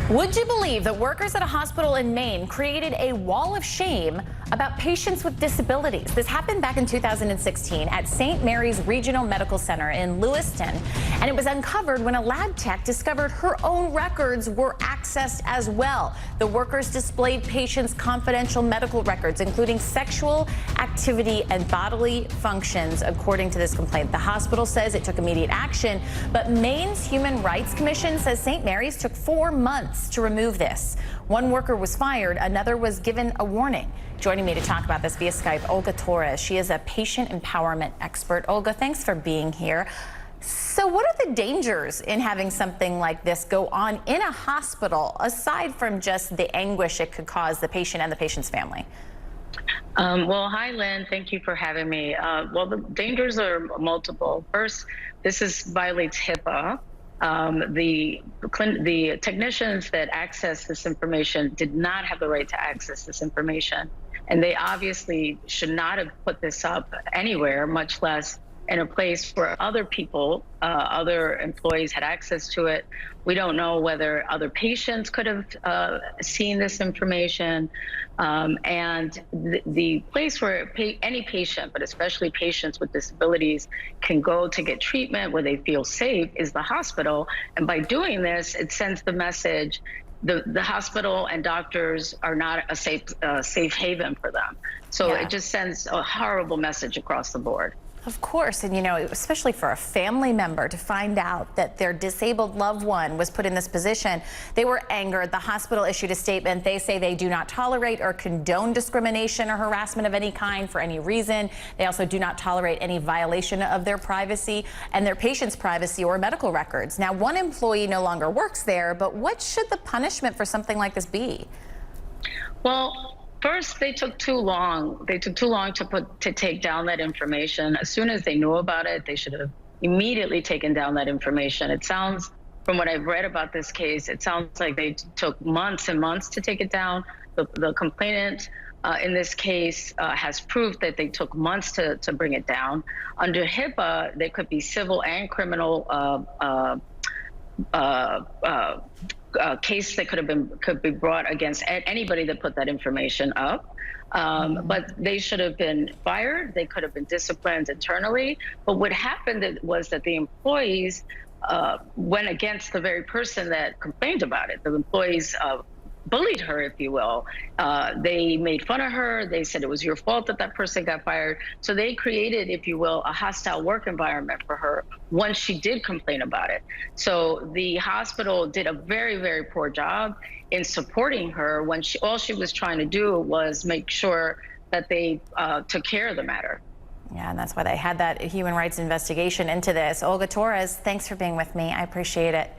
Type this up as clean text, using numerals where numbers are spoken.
Would you believe that workers at a hospital in Maine created a wall of shame about patients with disabilities? This happened back in 2016 at St. Mary's Regional Medical Center in Lewiston, and it was uncovered when a lab tech discovered her own records were accessed as well. The workers displayed patients' confidential medical records, including sexual activity and bodily functions, according to this complaint. The hospital says it took immediate action, but Maine's Human Rights Commission says St. Mary's took 4 months to remove this. One worker was fired, another was given a warning. Joining me to talk about this via Skype, Olga Torres. She is a patient empowerment expert. Olga, thanks for being here. So what are the dangers in having something like this go on in a hospital, aside from just the anguish it could cause the patient and the patient's family? Well, hi, Lynn. Thank you for having me. Well, the dangers are multiple. First, violates HIPAA. The technicians that access this information did not have the right to access this information, and they obviously should not have put this up anywhere, much less in a place where other people, other employees had access to it. We don't know whether other patients could have seen this information. And the place where any patient, but especially patients with disabilities, can go to get treatment where they feel safe is the hospital. And by doing this, it sends the message the hospital and doctors are not a safe haven for them. So Yeah. It just sends a horrible message across the board. Of course, and especially for a family member to find out that their disabled loved one was put in this position, they were angered. The hospital issued a statement. They say they do not tolerate or condone discrimination or harassment of any kind for any reason. They also do not tolerate any violation of their privacy and their patients' privacy or medical records. Now, one employee no longer works there, but what should the punishment for something like this be? Well, first, they took too long. They took too long to take down that information. As soon as they knew about it, they should have immediately taken down that information. It sounds, from what I've read about this case, it sounds like they took months and months to take it down. The complainant in this case has proof that they took months to bring it down. Under HIPAA, there could be civil and criminal case that could be brought against anybody that put that information up. But they should have been fired. They could have been disciplined internally. But what happened was that the employees went against the very person that complained about it. The employees bullied her, if you will. They made fun of her. They said it was your fault that that person got fired. So they created, if you will, a hostile work environment for her once she did complain about it. So the hospital did a very, very poor job in supporting her when all she was trying to do was make sure that they took care of the matter. Yeah, and that's why they had that human rights investigation into this. Olga Torres, thanks for being with me. I appreciate it.